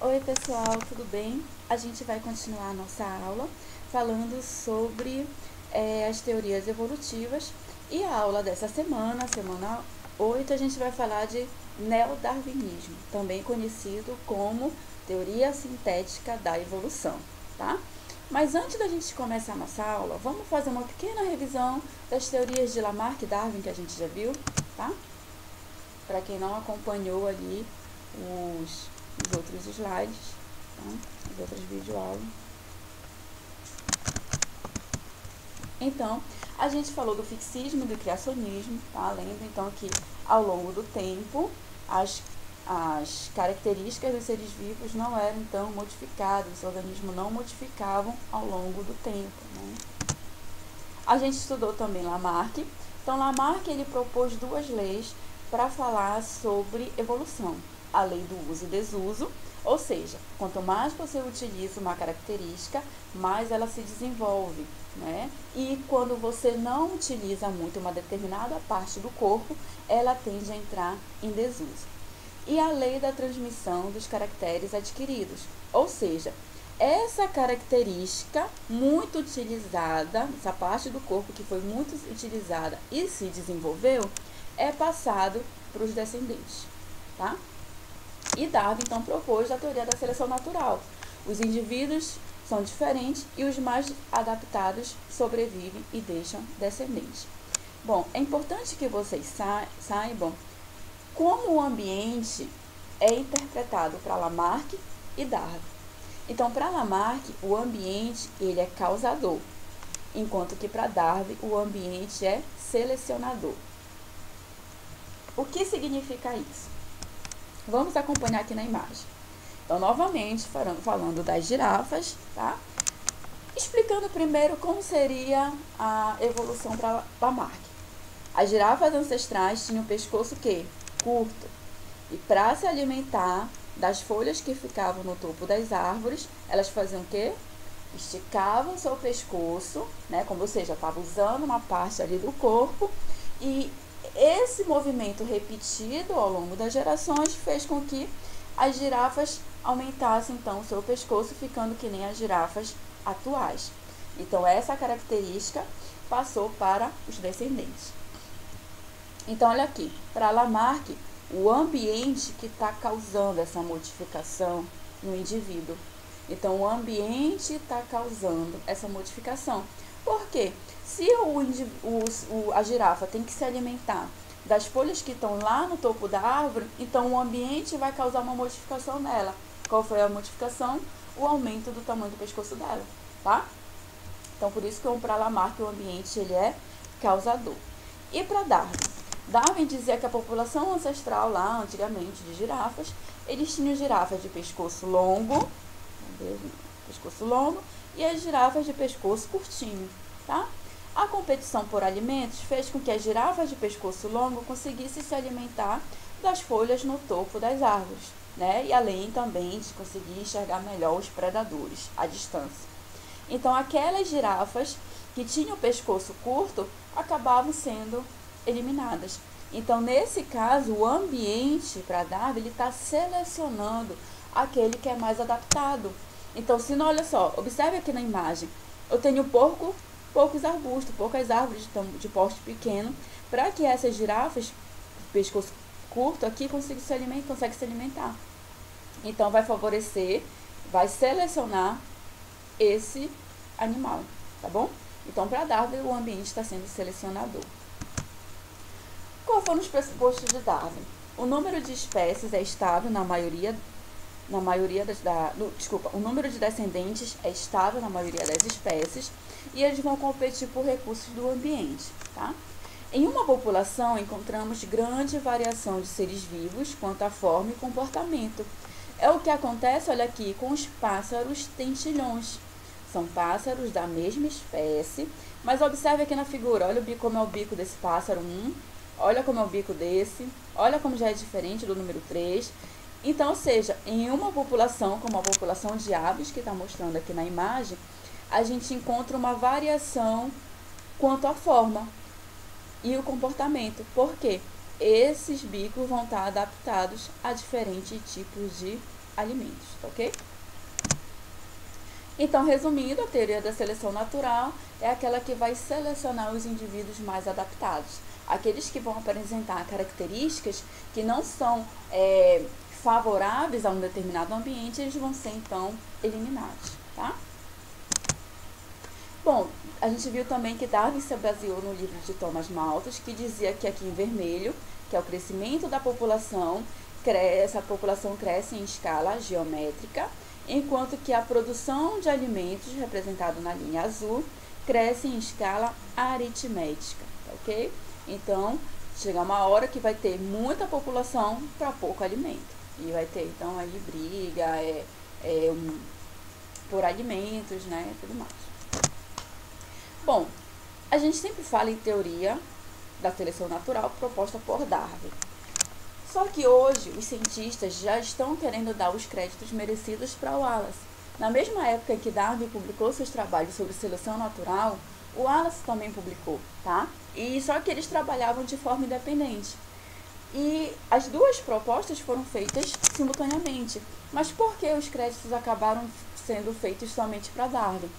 Oi pessoal, tudo bem? A gente vai continuar a nossa aula falando sobre as teorias evolutivas e a aula dessa semana, semana 8, a gente vai falar de neodarwinismo, também conhecido como teoria sintética da evolução, tá? Mas antes da gente começar a nossa aula, vamos fazer uma pequena revisão das teorias de Lamarck e Darwin que a gente já viu, tá? Para quem não acompanhou ali os outros slides, tá? As outras videoaulas. Então, a gente falou do fixismo e do criacionismo, tá? Lembra então que ao longo do tempo as características dos seres vivos não eram então modificadas, os organismos não modificavam ao longo do tempo, né? A gente estudou também Lamarck. Então, Lamarck ele propôs duas leis para falar sobre evolução. A lei do uso e desuso, ou seja, quanto mais você utiliza uma característica, mais ela se desenvolve, né? E quando você não utiliza muito uma determinada parte do corpo, ela tende a entrar em desuso. E a lei da transmissão dos caracteres adquiridos, ou seja, essa característica muito utilizada, essa parte do corpo que foi muito utilizada e se desenvolveu, é passado para os descendentes, tá? E Darwin, então, propôs a teoria da seleção natural. Os indivíduos são diferentes e os mais adaptados sobrevivem e deixam descendentes. Bom, é importante que vocês saibam como o ambiente é interpretado para Lamarck e Darwin. Então, para Lamarck, o ambiente ele é causador, enquanto que para Darwin o ambiente é selecionador. O que significa isso? Vamos acompanhar aqui na imagem. Então, novamente, falando das girafas, tá? Explicando primeiro como seria a evolução para Lamarck. As girafas ancestrais tinham o pescoço curto, e para se alimentar das folhas que ficavam no topo das árvores, elas faziam o quê? Esticavam seu pescoço, né? Como você já estava usando uma parte ali do corpo, e esse movimento repetido ao longo das gerações fez com que as girafas aumentassem então o seu pescoço, ficando que nem as girafas atuais. Então essa característica passou para os descendentes. Então olha aqui, para Lamarck, o ambiente que está causando essa modificação no indivíduo. Então, o ambiente está causando essa modificação. Por quê? Se a girafa tem que se alimentar das folhas que estão lá no topo da árvore, então o ambiente vai causar uma modificação nela. Qual foi a modificação? O aumento do tamanho do pescoço dela, tá? Então, por isso que para Lamarck o ambiente ele é causador. E para Darwin? Darwin dizia que a população ancestral lá, antigamente, de girafas, eles tinham girafas de pescoço longo, e as girafas de pescoço curtinho, tá? A competição por alimentos fez com que as girafas de pescoço longo conseguissem se alimentar das folhas no topo das árvores, né? E além também de conseguir enxergar melhor os predadores à distância. Então, aquelas girafas que tinham o pescoço curto acabavam sendo eliminadas. Então, nesse caso, o ambiente para Darwin ele está selecionando aquele que é mais adaptado. Então, se não, olha só, observe aqui na imagem, eu tenho poucos arbustos, poucas árvores de porte pequeno, para que essas girafas, pescoço curto aqui, conseguem se alimentar. Então, vai favorecer, vai selecionar esse animal, tá bom? Então, para Darwin, o ambiente está sendo selecionador. Quais foram os pressupostos de Darwin? O número de espécies é estável o número de descendentes é estável na maioria das espécies e eles vão competir por recursos do ambiente, tá? Em uma população, encontramos grande variação de seres vivos quanto à forma e comportamento. É o que acontece, olha aqui, com os pássaros tentilhões. São pássaros da mesma espécie, mas observe aqui na figura, olha como é o bico desse pássaro 1, olha como é o bico desse, olha como já é diferente do número 3. Então, ou seja, em uma população, como a população de aves, que está mostrando aqui na imagem, a gente encontra uma variação quanto à forma e o comportamento. Por quê? Esses bicos vão estar adaptados a diferentes tipos de alimentos, ok? Então, resumindo, a teoria da seleção natural é aquela que vai selecionar os indivíduos mais adaptados. Aqueles que vão apresentar características que não são favoráveis a um determinado ambiente, eles vão ser, então, eliminados, tá? Bom, a gente viu também que Darwin se baseou no livro de Thomas Malthus, que dizia que aqui em vermelho, que é o crescimento da população, essa população cresce em escala geométrica, enquanto que a produção de alimentos, representado na linha azul, cresce em escala aritmética, ok? Então, chega uma hora que vai ter muita população para pouco alimento. E vai ter, então, aí briga por alimentos, né, e tudo mais. Bom, a gente sempre fala em teoria da seleção natural proposta por Darwin. Só que hoje os cientistas já estão querendo dar os créditos merecidos para Wallace. Na mesma época em que Darwin publicou seus trabalhos sobre seleção natural, o Wallace também publicou, tá? E só que eles trabalhavam de forma independente. E as duas propostas foram feitas simultaneamente. Mas por que os créditos acabaram sendo feitos somente para Darwin?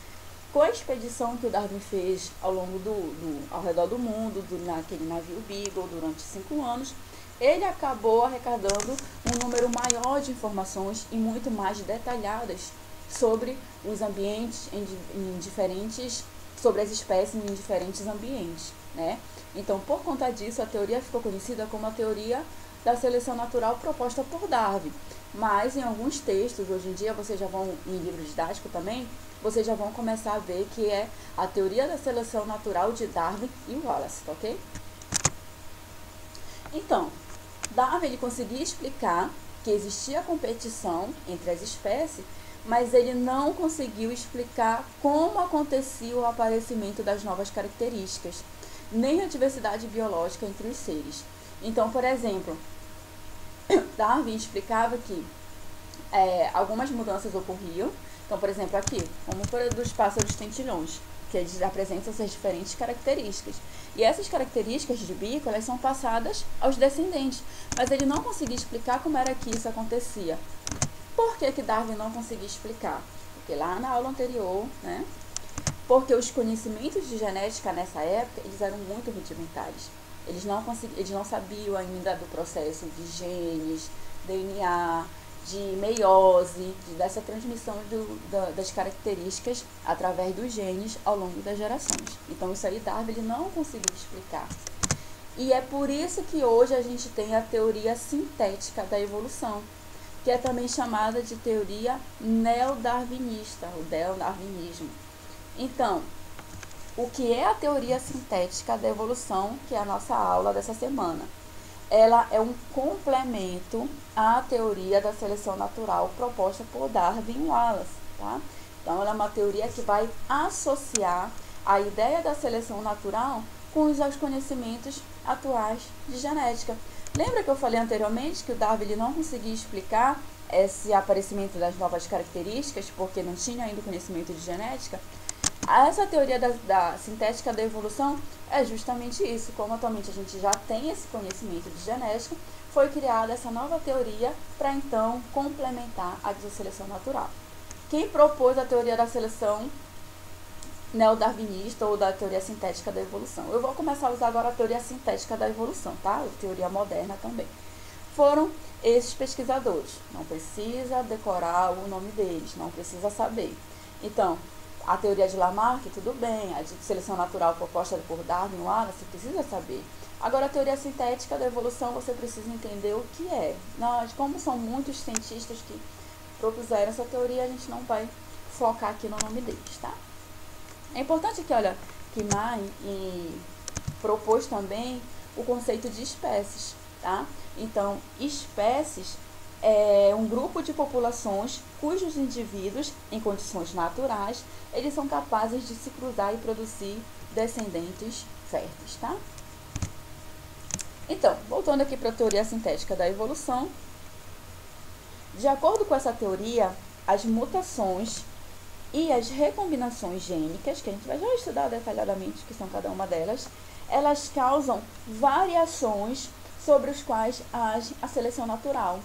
Com a expedição que o Darwin fez ao redor do mundo, naquele navio Beagle, durante 5 anos, ele acabou arrecadando um número maior de informações e muito mais detalhadas sobre os ambientes sobre as espécies em diferentes ambientes, né? Então, por conta disso, a teoria ficou conhecida como a teoria da seleção natural proposta por Darwin. Mas em alguns textos, hoje em dia, vocês já vão, em livro didático também, vocês já vão começar a ver que é a teoria da seleção natural de Darwin e Wallace, tá ok? Então, Darwin ele conseguia explicar que existia competição entre as espécies, mas ele não conseguiu explicar como acontecia o aparecimento das novas características, nem a diversidade biológica entre os seres. Então, por exemplo, Darwin explicava que algumas mudanças ocorriam. Então, por exemplo, aqui, como dos pássaros tentilhões, que eles apresentam essas diferentes características. E essas características de bico, elas são passadas aos descendentes. Mas ele não conseguia explicar como era que isso acontecia. Por que Darwin não conseguia explicar? Porque lá na aula anterior, né? Porque os conhecimentos de genética nessa época, eles eram muito rudimentares. Eles não sabiam ainda do processo de genes, DNA, de meiose, dessa transmissão das características através dos genes ao longo das gerações. Então, isso aí Darwin ele não conseguiu explicar. E é por isso que hoje a gente tem a teoria sintética da evolução, que é também chamada de teoria neodarwinista, o neodarwinismo. Então, o que é a teoria sintética da evolução, que é a nossa aula dessa semana? Ela é um complemento à teoria da seleção natural proposta por Darwin e Wallace, tá? Então, ela é uma teoria que vai associar a ideia da seleção natural com os conhecimentos atuais de genética. Lembra que eu falei anteriormente que o Darwin ele não conseguia explicar esse aparecimento das novas características porque não tinha ainda conhecimento de genética? Essa teoria da sintética da evolução é justamente isso. Como atualmente a gente já tem esse conhecimento de genética, foi criada essa nova teoria para então complementar a de seleção natural. Quem propôs a teoria da seleção neodarwinista ou da teoria sintética da evolução? Eu vou começar a usar agora a teoria sintética da evolução, tá? A teoria moderna também. Foram esses pesquisadores. Não precisa decorar o nome deles, não precisa saber. Então, a teoria de Lamarck, tudo bem. A de seleção natural proposta por Darwin e Wallace, você precisa saber. Agora, a teoria sintética da evolução, você precisa entender o que é. Como são muitos cientistas que propuseram essa teoria, a gente não vai focar aqui no nome deles, tá? É importante que, olha, que May propôs também o conceito de espécies, tá? Então, espécies é um grupo de populações cujos indivíduos, em condições naturais, eles são capazes de se cruzar e produzir descendentes férteis, tá? Então, voltando aqui para a teoria sintética da evolução, de acordo com essa teoria, as mutações e as recombinações gênicas, que a gente vai já estudar detalhadamente o que são cada uma delas, elas causam variações sobre os quais age a seleção natural.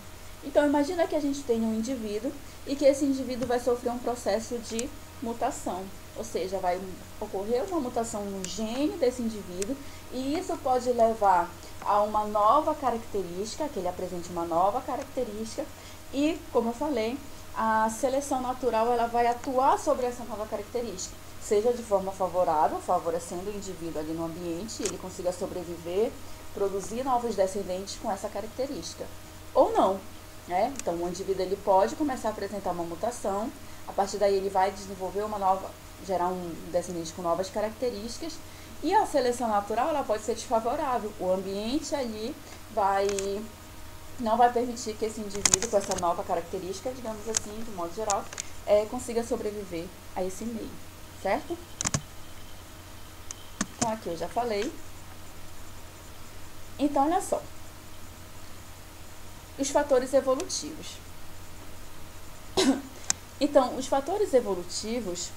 Então, imagina que a gente tem um indivíduo e que esse indivíduo vai sofrer um processo de mutação. Ou seja, vai ocorrer uma mutação no gene desse indivíduo e isso pode levar a uma nova característica, que ele apresente uma nova característica e, como eu falei, a seleção natural ela vai atuar sobre essa nova característica, seja de forma favorável, favorecendo o indivíduo ali no ambiente, ele consiga sobreviver, produzir novos descendentes com essa característica, ou não. Então, o indivíduo ele pode começar a apresentar uma mutação, a partir daí ele vai desenvolver gerar um descendente com novas características, e a seleção natural ela pode ser desfavorável. O ambiente ali não vai permitir que esse indivíduo com essa nova característica, digamos assim, de modo geral, consiga sobreviver a esse meio, certo? Então, aqui eu já falei. Então, olha só. Os fatores evolutivos. Então, os fatores evolutivos,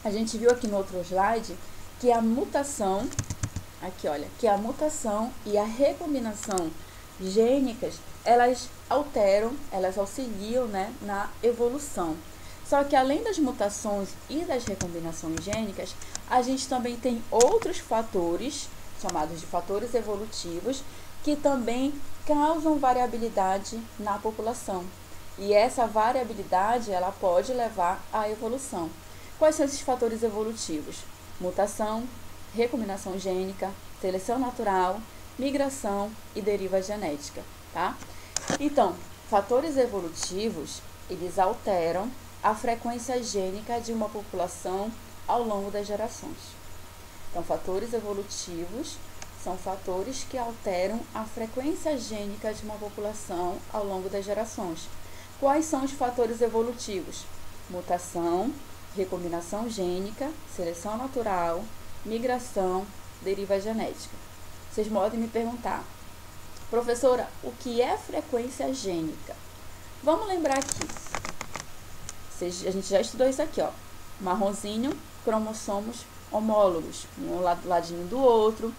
a gente viu aqui no outro slide que a mutação, aqui olha, que a mutação e a recombinação gênicas, elas alteram, elas auxiliam, né, na evolução. Só que além das mutações e das recombinações gênicas, a gente também tem outros fatores, chamados de fatores evolutivos, que também causam variabilidade na população. E essa variabilidade, ela pode levar à evolução. Quais são esses fatores evolutivos? Mutação, recombinação gênica, seleção natural, migração e deriva genética, tá? Então, fatores evolutivos, eles alteram a frequência gênica de uma população ao longo das gerações. Então, fatores evolutivos são fatores que alteram a frequência gênica de uma população ao longo das gerações. Quais são os fatores evolutivos? Mutação, recombinação gênica, seleção natural, migração, deriva genética. Vocês podem me perguntar, professora, o que é frequência gênica? Vamos lembrar aqui. A gente já estudou isso aqui, ó. Marronzinho, cromossomos homólogos, um do ladinho do outro,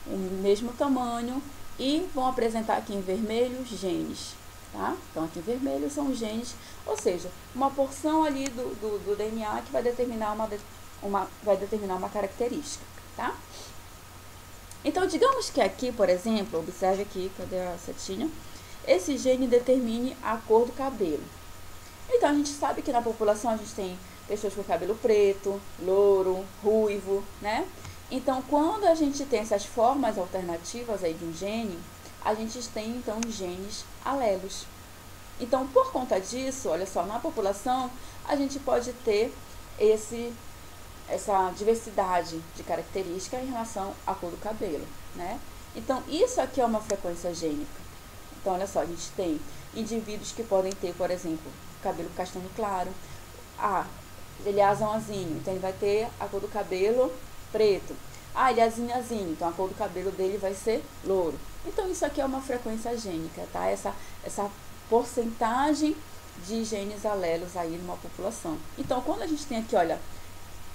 o mesmo tamanho, e vão apresentar aqui em vermelho genes, tá? Então, aqui em vermelho são os genes, ou seja, uma porção ali do DNA que vai determinar uma característica, tá? Então, digamos que aqui, por exemplo, observe aqui, cadê a setinha? Esse gene determine a cor do cabelo. Então, a gente sabe que na população a gente tem pessoas com cabelo preto, louro, ruivo, né? Então, quando a gente tem essas formas alternativas aí de um gene, a gente tem, então, genes alelos. Então, por conta disso, olha só, na população, a gente pode ter essa diversidade de características em relação à cor do cabelo, né? Então, isso aqui é uma frequência gênica. Então, olha só, a gente tem indivíduos que podem ter, por exemplo, cabelo castanho claro. Ele é azãozinho, então ele vai ter a cor do cabelo preto. Ele é azinhazinho, então a cor do cabelo dele vai ser louro. Então, isso aqui é uma frequência gênica, tá? Essa porcentagem de genes alelos aí numa população. Então, quando a gente tem aqui, olha,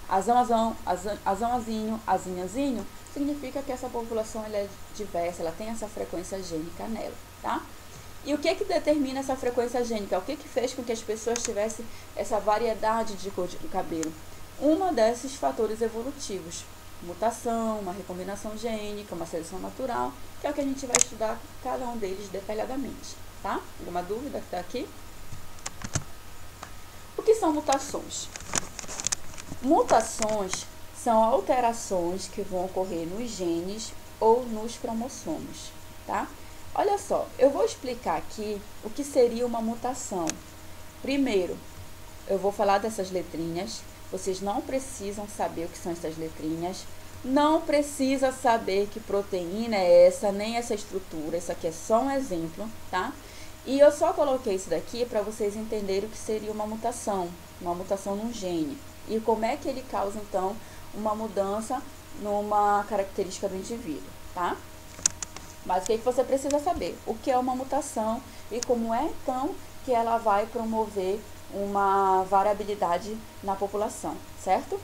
azãozinho, azinhazinho, significa que essa população ela é diversa, ela tem essa frequência gênica nela, tá? E o que determina essa frequência gênica? O que fez com que as pessoas tivessem essa variedade de cor do cabelo? Um desses fatores evolutivos. Mutação, uma recombinação gênica, uma seleção natural, que é o que a gente vai estudar cada um deles detalhadamente, tá? Alguma dúvida que está aqui? O que são mutações? Mutações são alterações que vão ocorrer nos genes ou nos cromossomos, tá? Olha só, eu vou explicar aqui o que seria uma mutação. Primeiro, eu vou falar dessas letrinhas. Vocês não precisam saber o que são essas letrinhas. Não precisa saber que proteína é essa, nem essa estrutura. Isso aqui é só um exemplo, tá? E eu só coloquei isso daqui para vocês entenderem o que seria uma mutação num gene. E como é que ele causa, então, uma mudança numa característica do indivíduo, tá? Mas o que você precisa saber? O que é uma mutação e como é, então, que ela vai promover uma variabilidade na população, certo?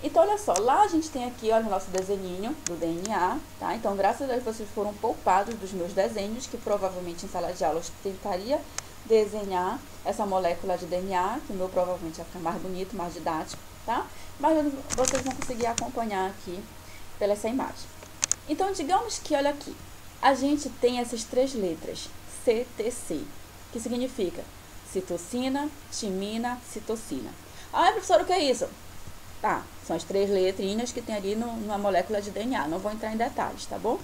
Então, olha só, lá a gente tem aqui, olha, o nosso desenhinho do DNA, tá? Então, graças a Deus, vocês foram poupados dos meus desenhos, que provavelmente em sala de aula eu tentaria desenhar essa molécula de DNA, que o meu provavelmente vai ficar mais bonito, mais didático, tá? Mas vocês vão conseguir acompanhar aqui pela essa imagem. Então, digamos que, olha aqui, a gente tem essas 3 letras, CTC, que significa citocina, timina, citocina. Ah, professor, o que é isso? Tá, são as 3 letrinhas que tem ali numa molécula de DNA, não vou entrar em detalhes, tá bom?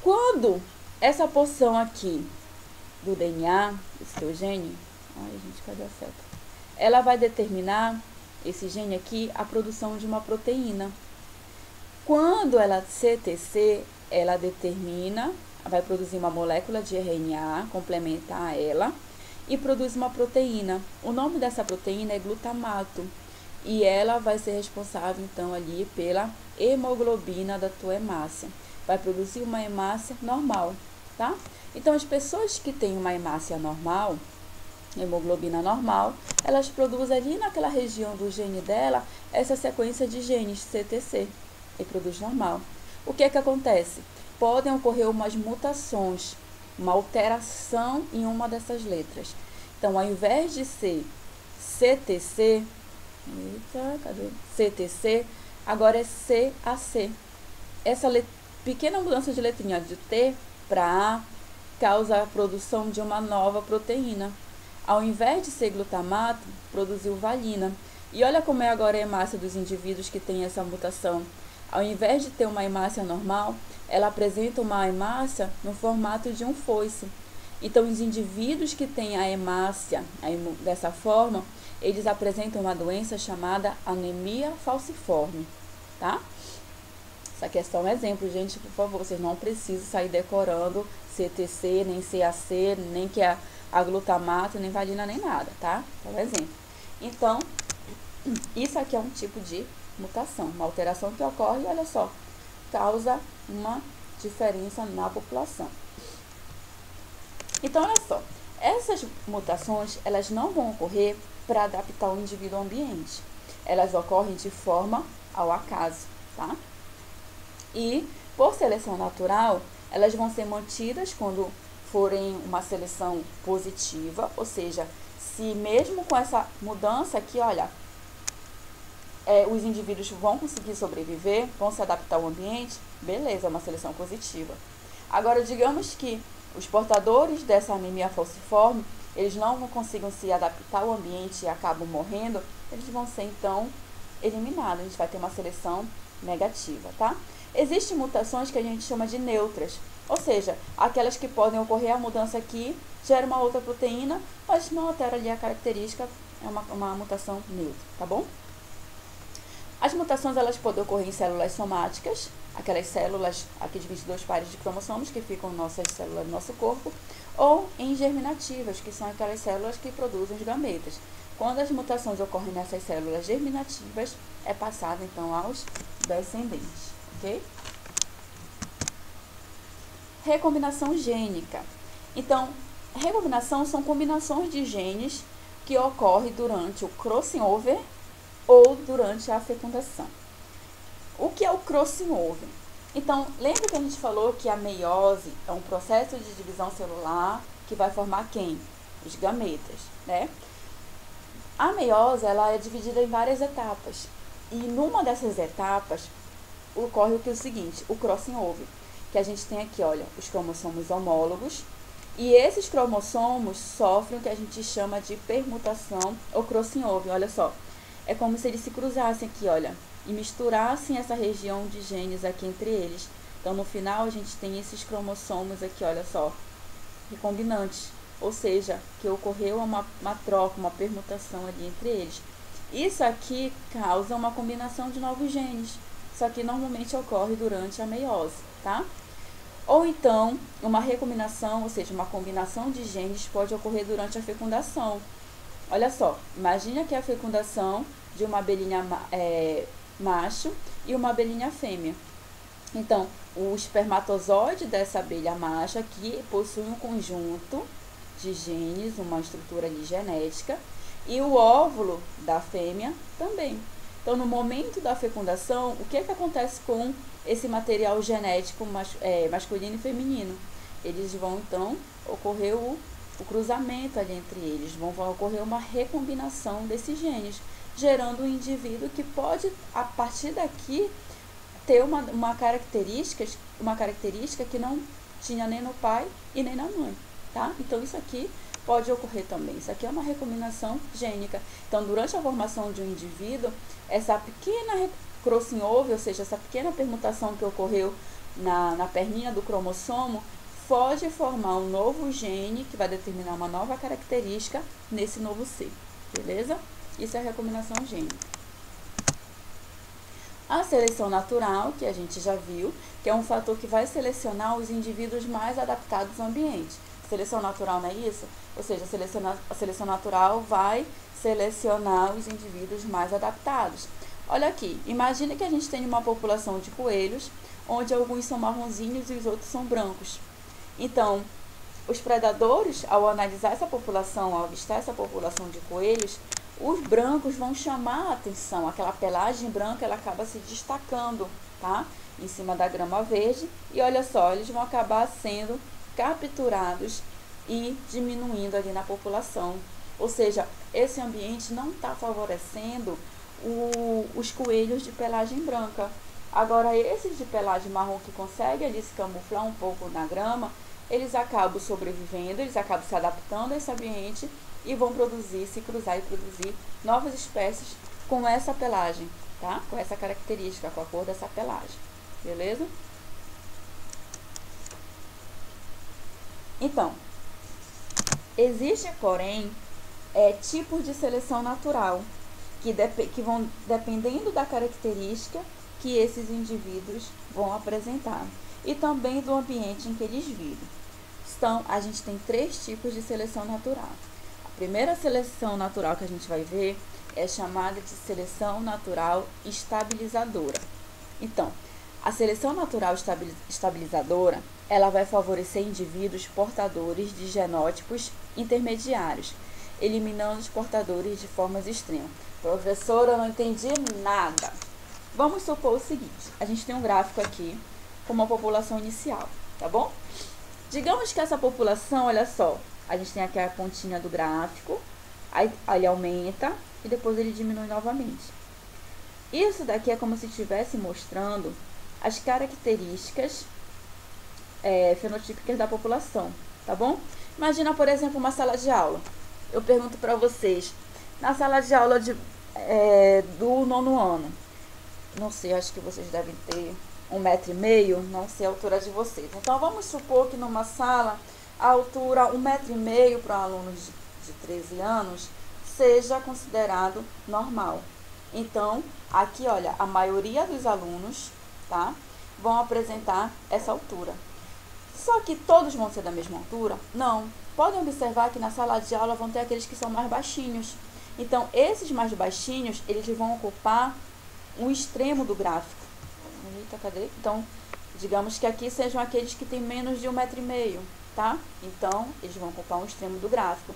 Quando essa porção aqui do DNA, esse teu gene, ai gente, cadê a seta? Ela vai determinar, esse gene aqui, a produção de uma proteína. Quando ela CTC, ela determina, vai produzir uma molécula de RNA, complementar a ela, e produz uma proteína. O nome dessa proteína é glutamato, e ela vai ser responsável, então, ali pela hemoglobina da tua hemácia. Vai produzir uma hemácia normal, tá? Então, as pessoas que têm uma hemácia normal, hemoglobina normal, elas produzem ali naquela região do gene dela, essa sequência de genes CTC, e produz normal. O que é que acontece? Podem ocorrer umas mutações, uma alteração em uma dessas letras. Então, ao invés de ser CTC, CTC, agora é CAC. Essa pequena mudança de letrinha de T para A causa a produção de uma nova proteína. Ao invés de ser glutamato, produziu valina. E olha como é agora a hemácia dos indivíduos que têm essa mutação. Ao invés de ter uma hemácia normal, ela apresenta uma hemácia no formato de um foice. Então, os indivíduos que têm a hemácia dessa forma, eles apresentam uma doença chamada anemia falciforme, tá? Isso aqui é só um exemplo, gente, por favor, vocês não precisam sair decorando CTC, nem CAC, nem que é a glutamato, nem valina, nem nada, tá? É um exemplo. Então, isso aqui é um tipo de mutação, uma alteração que ocorre, olha só, causa uma diferença na população. Então, olha só, essas mutações, elas não vão ocorrer para adaptar o indivíduo ao ambiente. Elas ocorrem de forma ao acaso, tá? E, por seleção natural, elas vão ser mantidas quando forem uma seleção positiva, ou seja, se mesmo com essa mudança aqui, olha, os indivíduos vão conseguir sobreviver, vão se adaptar ao ambiente, beleza, é uma seleção positiva. Agora, digamos que os portadores dessa anemia falciforme, eles não consigam se adaptar ao ambiente e acabam morrendo, eles vão ser, então, eliminados. A gente vai ter uma seleção negativa, tá? Existem mutações que a gente chama de neutras, ou seja, aquelas que podem ocorrer a mudança aqui, gera uma outra proteína, mas não altera ali a característica, é uma mutação neutra, tá bom? As mutações, elas podem ocorrer em células somáticas, aquelas células aqui de 22 pares de cromossomos que ficam nossas células do nosso corpo, ou em germinativas, que são aquelas células que produzem os gametas. Quando as mutações ocorrem nessas células germinativas, é passada então aos descendentes, ok? Recombinação gênica. Então, recombinação são combinações de genes que ocorrem durante o crossing over ou durante a fecundação. O que é o crossing over? Então, lembra que a gente falou que a meiose é um processo de divisão celular que vai formar quem? Os gametas, né? A meiose, ela é dividida em várias etapas. E numa dessas etapas, ocorre o seguinte, o crossing over, que a gente tem aqui, olha, os cromossomos homólogos, e esses cromossomos sofrem o que a gente chama de permutação ou crossing over, olha só. É como se eles se cruzassem aqui, olha, e misturassem essa região de genes aqui entre eles. Então, no final, a gente tem esses cromossomos aqui, olha só, recombinantes. Ou seja, que ocorreu uma troca, uma permutação ali entre eles. Isso aqui causa uma combinação de novos genes. Isso aqui normalmente ocorre durante a meiose, tá? Ou então, uma recombinação, ou seja, uma combinação de genes pode ocorrer durante a fecundação. Olha só, imagina que é a fecundação de uma abelhinha macho e uma abelhinha fêmea. Então, o espermatozoide dessa abelha macho aqui possui um conjunto de genes, uma estrutura ali genética, e o óvulo da fêmea também. Então, no momento da fecundação, o que é que acontece com esse material genético masculino e feminino? Eles vão, então, ocorrer o o cruzamento ali entre eles, vai ocorrer uma recombinação desses genes, gerando um indivíduo que pode, a partir daqui, ter uma característica que não tinha nem no pai e nem na mãe, tá? Então, isso aqui pode ocorrer também. Isso aqui é uma recombinação gênica. Então, durante a formação de um indivíduo, essa pequena crossing over, ou seja, essa pequena permutação que ocorreu na perninha do cromossomo, pode formar um novo gene que vai determinar uma nova característica nesse novo ser, beleza? Isso é a recombinação gênica. A seleção natural, que a gente já viu, que é um fator que vai selecionar os indivíduos mais adaptados ao ambiente. Seleção natural não é isso? Ou seja, a seleção natural vai selecionar os indivíduos mais adaptados. Olha aqui, imagine que a gente tem uma população de coelhos, onde alguns são marronzinhos e os outros são brancos. Então, os predadores, ao analisar essa população, ao avistar essa população de coelhos, os brancos vão chamar a atenção. Aquela pelagem branca, ela acaba se destacando, tá? Em cima da grama verde. E olha só, eles vão acabar sendo capturados e diminuindo ali na população. Ou seja, esse ambiente não está favorecendo os coelhos de pelagem branca. Agora, esses de pelagem marrom que conseguem ali se camuflar um pouco na grama, eles acabam sobrevivendo, eles acabam se adaptando a esse ambiente e vão se cruzar e produzir novas espécies com essa pelagem, tá? Com essa característica, com a cor dessa pelagem, beleza? Então, existe, porém, tipos de seleção natural que vão dependendo da característica que esses indivíduos vão apresentar e também do ambiente em que eles vivem. Então, a gente tem 3 tipos de seleção natural. A primeira seleção natural que a gente vai ver é chamada de seleção natural estabilizadora. Então, a seleção natural estabilizadora, ela vai favorecer indivíduos portadores de genótipos intermediários, eliminando os portadores de formas extremas. Professora, eu não entendi nada. Vamos supor o seguinte, a gente tem um gráfico aqui com uma população inicial, tá bom? Digamos que essa população, olha só, a gente tem aqui a pontinha do gráfico, aí ele aumenta e depois ele diminui novamente. Isso daqui é como se estivesse mostrando as características fenotípicas da população, tá bom? Imagina, por exemplo, uma sala de aula. Eu pergunto para vocês, na sala de aula do 9º ano, não sei, acho que vocês devem ter 1,5 m, não sei a altura de vocês. Então, vamos supor que numa sala, a altura 1,5 m para um aluno de 13 anos seja considerado normal. Então, aqui, olha, a maioria dos alunos, tá, vão apresentar essa altura. Só que todos vão ser da mesma altura? Não. Podem observar que na sala de aula vão ter aqueles que são mais baixinhos. Então, esses mais baixinhos, eles vão ocupar um extremo do gráfico. Eita, cadê? Então, digamos que aqui sejam aqueles que têm menos de 1,5 m, tá? Então, eles vão ocupar um extremo do gráfico.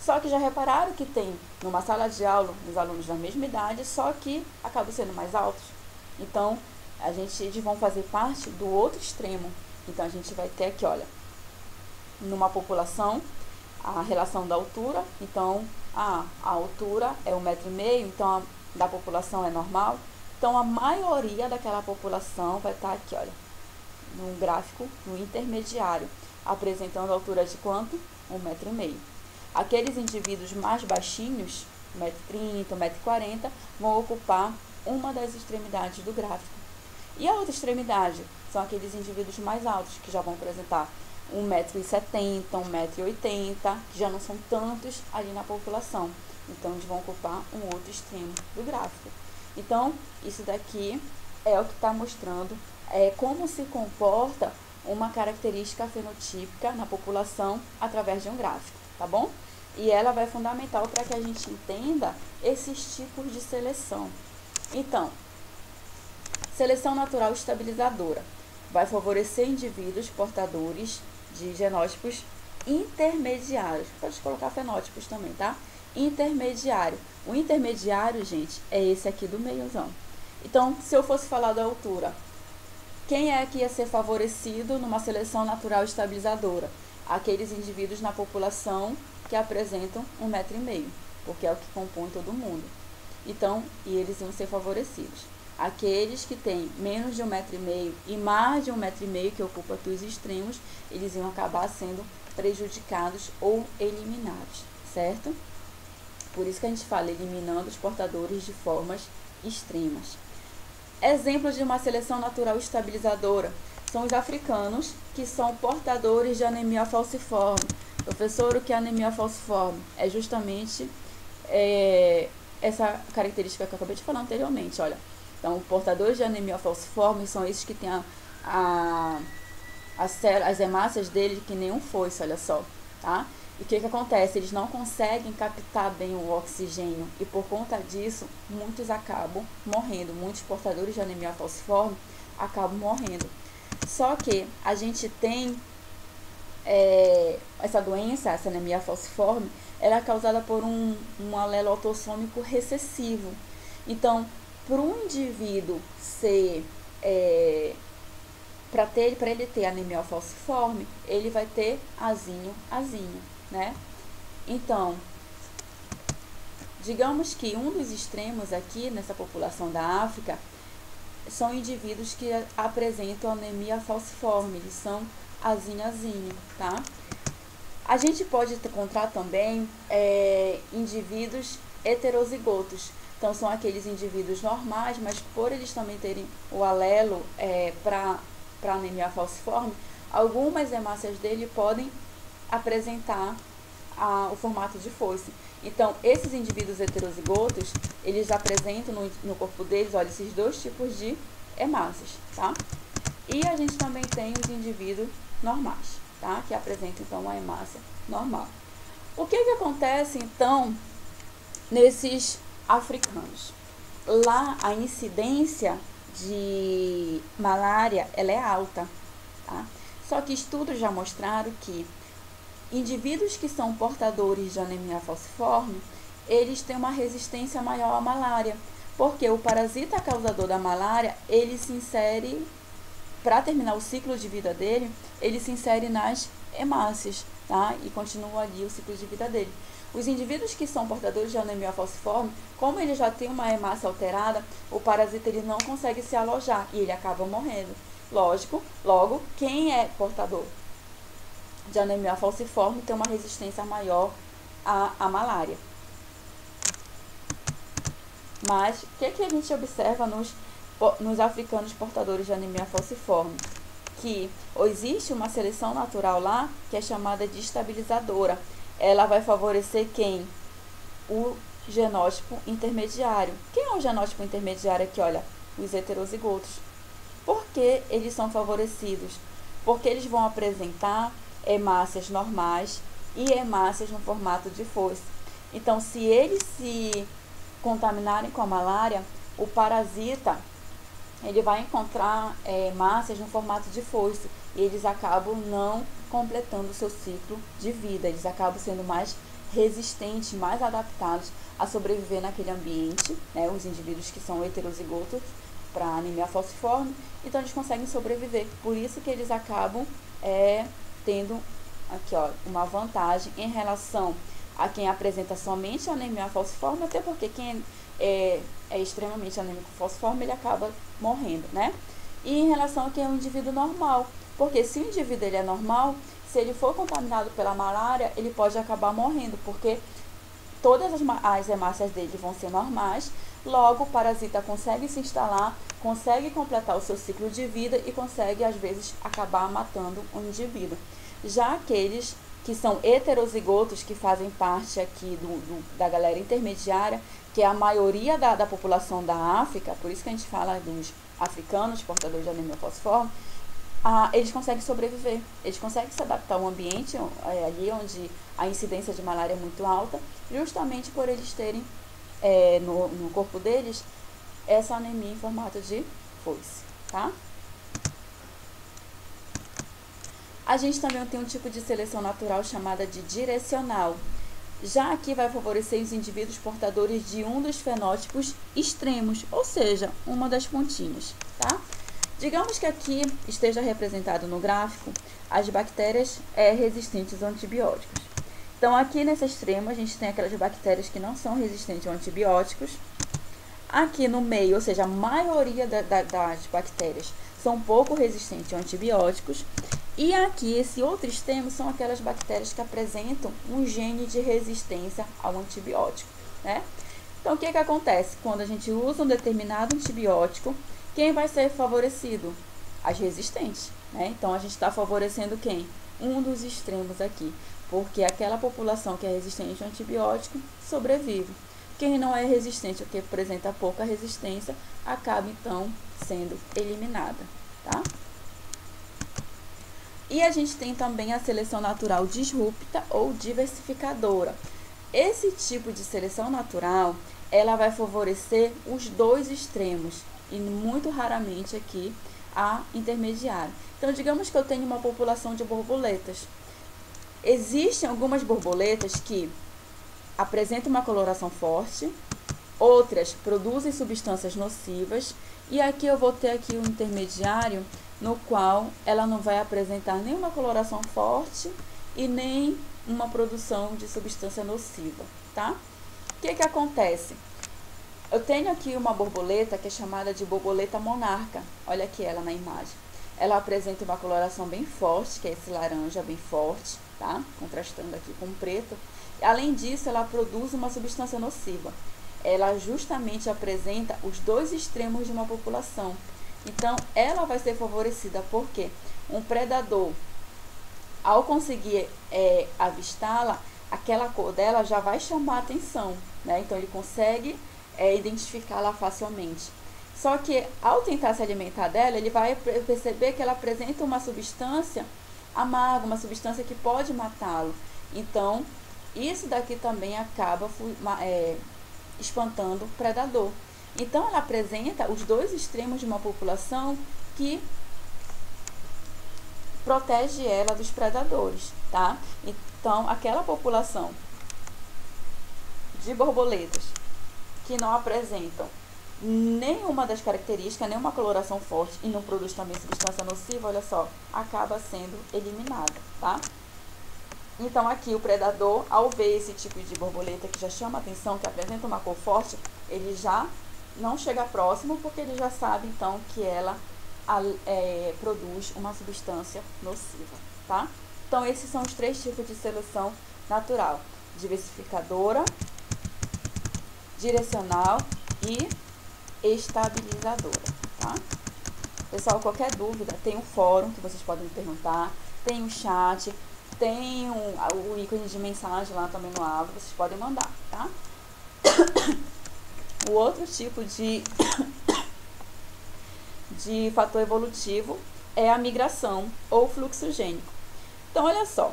Só que já repararam que tem, numa sala de aula, os alunos da mesma idade, só que acabam sendo mais altos. Então, eles vão fazer parte do outro extremo. Então, a gente vai ter aqui, olha, numa população, a relação da altura. Então, a altura é 1,5 m, então da população é normal. Então, a maioria daquela população vai estar aqui, olha, num gráfico, no intermediário, apresentando a altura de quanto? 1,5 m. Aqueles indivíduos mais baixinhos, 1,30 m, 1,40 m, vão ocupar uma das extremidades do gráfico. E a outra extremidade são aqueles indivíduos mais altos, que já vão apresentar 1,70 m, 1,80 m, que já não são tantos ali na população. Então, eles vão ocupar um outro extremo do gráfico. Então, isso daqui é o que está mostrando como se comporta uma característica fenotípica na população através de um gráfico, tá bom? E ela vai fundamental para que a gente entenda esses tipos de seleção. Então, seleção natural estabilizadora vai favorecer indivíduos portadores de genótipos intermediários. Pode colocar fenótipos também, tá? Intermediário. O intermediário, gente, é esse aqui do meiozão. Então, se eu fosse falar da altura, quem é que ia ser favorecido numa seleção natural estabilizadora? aqueles indivíduos na população que apresentam 1,5 m, porque é o que compõe todo mundo. Então, e eles iam ser favorecidos. Aqueles que têm menos de 1,5 m e mais de 1,5 m, que ocupam os extremos, eles iam acabar sendo prejudicados ou eliminados, certo? Por isso que a gente fala eliminando os portadores de formas extremas. Exemplos de uma seleção natural estabilizadora são os africanos, que são portadores de anemia falciforme. Professor, o que é anemia falciforme? É justamente essa característica que eu acabei de falar anteriormente, olha. Então, portadores de anemia falciforme são esses que têm as hemácias dele que nem um foice, olha só, tá? E o que acontece? Eles não conseguem captar bem o oxigênio e por conta disso, muitos acabam morrendo. Muitos portadores de anemia falciforme acabam morrendo. Só que a gente tem essa doença, essa anemia falciforme, ela é causada por um alelo autossômico recessivo. Então, para um indivíduo ser para ele ter anemia falciforme, ele vai ter azinho, né? Então, digamos que um dos extremos aqui nessa população da África são indivíduos que apresentam anemia falciforme, eles são azinho, tá? A gente pode encontrar também indivíduos heterozigotos. Então, são aqueles indivíduos normais, mas por eles também terem o alelo para anemia falciforme, algumas hemácias dele podem apresentar o formato de foice. Então, esses indivíduos heterozigotos, eles apresentam no corpo deles, olha, esses dois tipos de hemácias, tá? E a gente também tem os indivíduos normais, tá? Que apresentam, então, uma hemácia normal. O que acontece, então, nesses africanos? Lá, a incidência de malária, ela é alta, tá? Só que estudos já mostraram que indivíduos que são portadores de anemia falciforme, eles têm uma resistência maior à malária, porque o parasita causador da malária, ele se insere, para terminar o ciclo de vida dele, ele se insere nas hemácias, tá? E continua ali o ciclo de vida dele. Os indivíduos que são portadores de anemia falciforme, como ele já tem uma hemácia alterada, o parasita ele não consegue se alojar e ele acaba morrendo. Lógico, logo, quem é portador de anemia falciforme tem uma resistência maior à malária. Mas, o que a gente observa nos africanos portadores de anemia falciforme? Que existe uma seleção natural lá que é chamada de estabilizadora. Ela vai favorecer quem? O genótipo intermediário. Quem é o genótipo intermediário aqui? Olha, os heterozigotos. Por que eles são favorecidos? Porque eles vão apresentar hemácias normais e hemácias no formato de foice. Então, se eles se contaminarem com a malária, o parasita ele vai encontrar hemácias no formato de foice e eles acabam não completando o seu ciclo de vida. Eles acabam sendo mais resistentes, mais adaptados a sobreviver naquele ambiente, né? Os indivíduos que são heterozigotos para anemia falciforme, então eles conseguem sobreviver. Por isso que eles acabam tendo aqui, ó, uma vantagem em relação a quem apresenta somente anemia falciforme, até porque quem é extremamente anêmico falciforme, ele acaba morrendo, né? E em relação a quem é um indivíduo normal, porque se o indivíduo ele é normal, se ele for contaminado pela malária, ele pode acabar morrendo, porque todas as hemácias dele vão ser normais, logo o parasita consegue se instalar, consegue completar o seu ciclo de vida e consegue, às vezes, acabar matando o indivíduo. Já aqueles que são heterozigotos, que fazem parte aqui da galera intermediária, que é a maioria da população da África, por isso que a gente fala dos africanos, portadores de anemia falciforme, eles conseguem sobreviver, eles conseguem se adaptar ao ambiente ali onde a incidência de malária é muito alta, justamente por eles terem no corpo deles essa anemia em formato de foice, tá? A gente também tem um tipo de seleção natural chamada de direcional. Já aqui vai favorecer os indivíduos portadores de um dos fenótipos extremos, ou seja, uma das pontinhas, tá? Digamos que aqui esteja representado no gráfico as bactérias resistentes a antibióticos. Então, aqui nesse extremo, a gente tem aquelas bactérias que não são resistentes a antibióticos. Aqui no meio, ou seja, a maioria das bactérias são pouco resistentes a antibióticos. E aqui, esse outro extremo, são aquelas bactérias que apresentam um gene de resistência ao antibiótico, né? Então, o que acontece? Quando a gente usa um determinado antibiótico, quem vai ser favorecido? As resistentes, né? Então, a gente está favorecendo quem? Um dos extremos aqui, porque aquela população que é resistente ao antibiótico sobrevive. Quem não é resistente, ou que apresenta pouca resistência, acaba, então, sendo eliminada, tá? E a gente tem também a seleção natural disrupta ou diversificadora. Esse tipo de seleção natural, ela vai favorecer os dois extremos e muito raramente aqui a intermediária. Então, digamos que eu tenho uma população de borboletas. Existem algumas borboletas que apresentam uma coloração forte, outras produzem substâncias nocivas, e aqui eu vou ter aqui um intermediário no qual ela não vai apresentar nenhuma coloração forte e nem uma produção de substância nociva, tá? O que acontece? Eu tenho aqui uma borboleta que é chamada de borboleta monarca. Olha aqui ela na imagem. Ela apresenta uma coloração bem forte, que é esse laranja bem forte, tá? Contrastando aqui com o preto. Além disso, ela produz uma substância nociva. Ela justamente apresenta os dois extremos de uma população. Então, ela vai ser favorecida porque um predador, ao conseguir avistá-la, aquela cor dela já vai chamar a atenção, né? Então, ele consegue identificá-la facilmente. Só que, ao tentar se alimentar dela, ele vai perceber que ela apresenta uma substância amarga, uma substância que pode matá-lo. Então, isso daqui também acaba espantando o predador. Então, ela apresenta os dois extremos de uma população que protege ela dos predadores, tá? Então, aquela população de borboletas que não apresentam nenhuma das características, nenhuma coloração forte e não produz também substância nociva, olha só, acaba sendo eliminada, tá? Então, aqui o predador, ao ver esse tipo de borboleta que já chama atenção, que apresenta uma cor forte, ele já não chega próximo, porque ele já sabe, então, que ela produz uma substância nociva, tá? Então, esses são os três tipos de seleção natural: diversificadora, direcional e estabilizadora, tá? Pessoal, qualquer dúvida, tem um fórum que vocês podem me perguntar, tem um chat, tem o ícone de mensagem lá também no Avo, vocês podem mandar, tá? O outro tipo de fator evolutivo é a migração ou fluxo gênico. Então, olha só,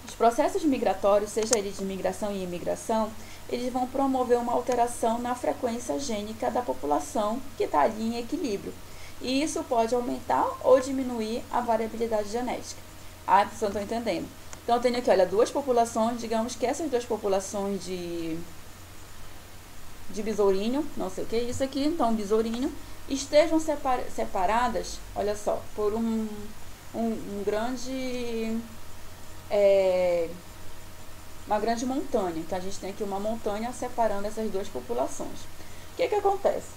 os processos migratórios, seja eles de migração e imigração, eles vão promover uma alteração na frequência gênica da população que está ali em equilíbrio. E isso pode aumentar ou diminuir a variabilidade genética. Ah, vocês não estão entendendo. Então, eu tenho aqui, olha, duas populações, digamos que essas duas populações de besourinho, não sei o que é isso aqui, então, besourinho, estejam separadas, olha só, por um grande... uma grande montanha. Então, a gente tem aqui uma montanha separando essas duas populações. O que acontece?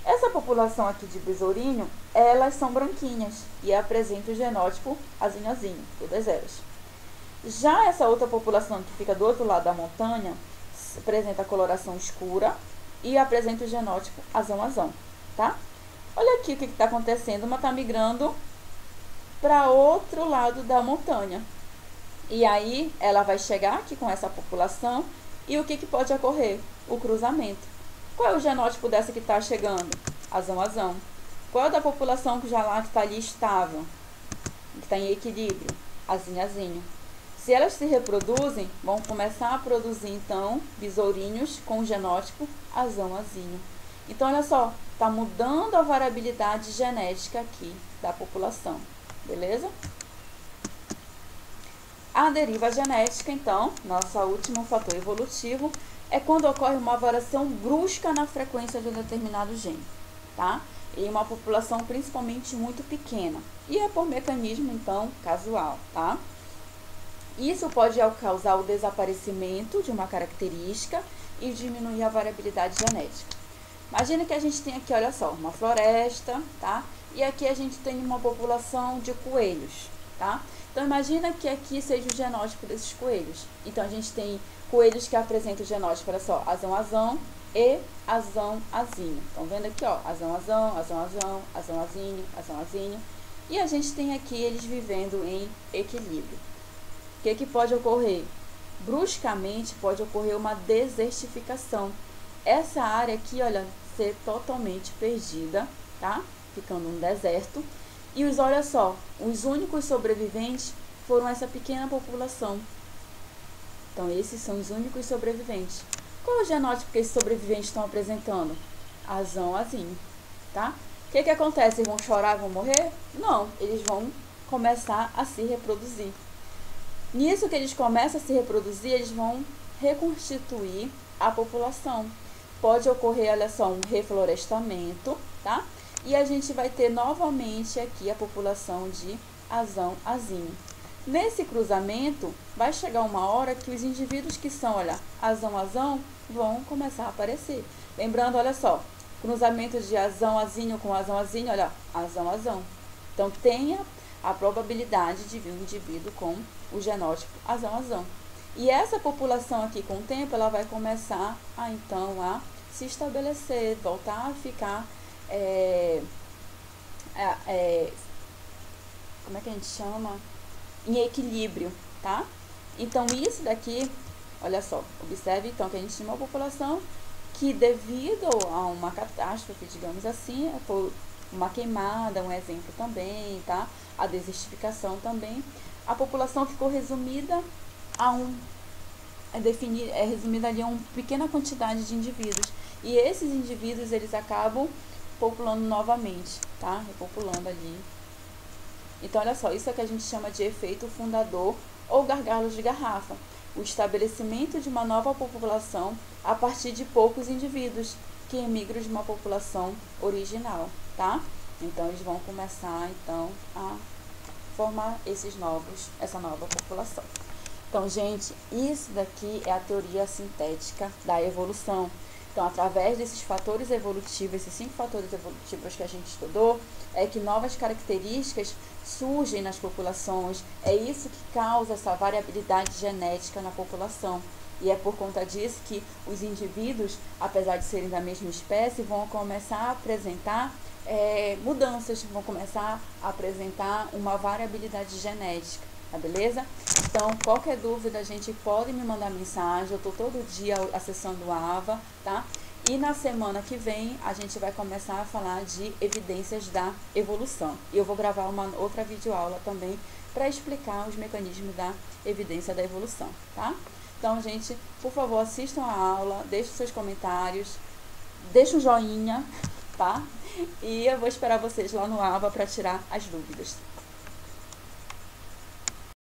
Essa população aqui de besourinho, elas são branquinhas e apresentam o genótipo azinho, todas elas. Já essa outra população que fica do outro lado da montanha, apresenta a coloração escura e apresenta o genótipo azão, tá? Olha aqui o que está acontecendo. Uma está migrando para outro lado da montanha. E aí, ela vai chegar aqui com essa população e o que pode ocorrer? O cruzamento. Qual é o genótipo dessa que está chegando? Azão. Qual é da população que já lá que está ali estável? Que está em equilíbrio? Azinho. Se elas se reproduzem, vão começar a produzir, então, besourinhos com o genótipo azinho. Então, olha só, está mudando a variabilidade genética aqui da população. Beleza? A deriva genética, então, nosso último fator evolutivo, é quando ocorre uma variação brusca na frequência de um determinado gene. tá? Em uma população principalmente muito pequena. E é por mecanismo, então, casual, tá? Isso pode causar o desaparecimento de uma característica e diminuir a variabilidade genética. Imagina que a gente tem aqui, olha só, uma floresta, tá? E aqui a gente tem uma população de coelhos, tá? Então, imagina que aqui seja o genótipo desses coelhos. Então, a gente tem coelhos que apresentam o genótipo, olha só, azão-azão e azão-azinho. Estão vendo aqui, ó, azão-azão, azão-azão, azão-azinho, azão-azinho. E a gente tem aqui eles vivendo em equilíbrio. O que pode ocorrer? Bruscamente pode ocorrer uma desertificação. Essa área aqui, olha, ser totalmente perdida, tá? Ficando um deserto. E olha só, os únicos sobreviventes foram essa pequena população. Então, esses são os únicos sobreviventes. Qual é o genótipo que esses sobreviventes estão apresentando? Azão-azinho, tá? O que acontece? Eles vão chorar, vão morrer? Não, eles vão começar a se reproduzir. Nisso que eles começam a se reproduzir, eles vão reconstituir a população. Pode ocorrer, olha só, um reflorestamento, tá? E a gente vai ter novamente aqui a população de azão-azinho. Nesse cruzamento, vai chegar uma hora que os indivíduos que são, olha, azão-azão, vão começar a aparecer. Lembrando, olha só, cruzamento de azão-azinho com azão-azinho, olha, azão-azão. Então, tenha a probabilidade de vir um indivíduo com o genótipo azão-azão. E essa população aqui, com o tempo, ela vai começar a, então, a se estabelecer, voltar a ficar, como é que a gente chama? Em equilíbrio, tá? Então, isso daqui, olha só, observe, então, que a gente tinha uma população que, devido a uma catástrofe, digamos assim, foi uma queimada, um exemplo também, tá? A desertificação também. A população ficou resumida a resumida ali a uma pequena quantidade de indivíduos. E esses indivíduos, eles acabam populando novamente, tá? Repopulando ali. Então, olha só, isso é que a gente chama de efeito fundador ou gargalos de garrafa. O estabelecimento de uma nova população a partir de poucos indivíduos que emigram de uma população original, tá? Então, eles vão começar, então, a formar essa nova população. Então, gente, isso daqui é a teoria sintética da evolução. Então, através desses fatores evolutivos, esses 5 fatores evolutivos que a gente estudou, é que novas características surgem nas populações. É isso que causa essa variabilidade genética na população. E é por conta disso que os indivíduos, apesar de serem da mesma espécie, vão começar a apresentar mudanças, vão começar a apresentar uma variabilidade genética, tá beleza? Então, qualquer dúvida, a gente pode me mandar mensagem, eu estou todo dia acessando o AVA, tá? E na semana que vem, a gente vai começar a falar de evidências da evolução. E eu vou gravar uma outra videoaula também para explicar os mecanismos da evidência da evolução, tá? Então, gente, por favor, assistam a aula, deixem seus comentários, deixem um joinha, tá? E eu vou esperar vocês lá no AVA para tirar as dúvidas.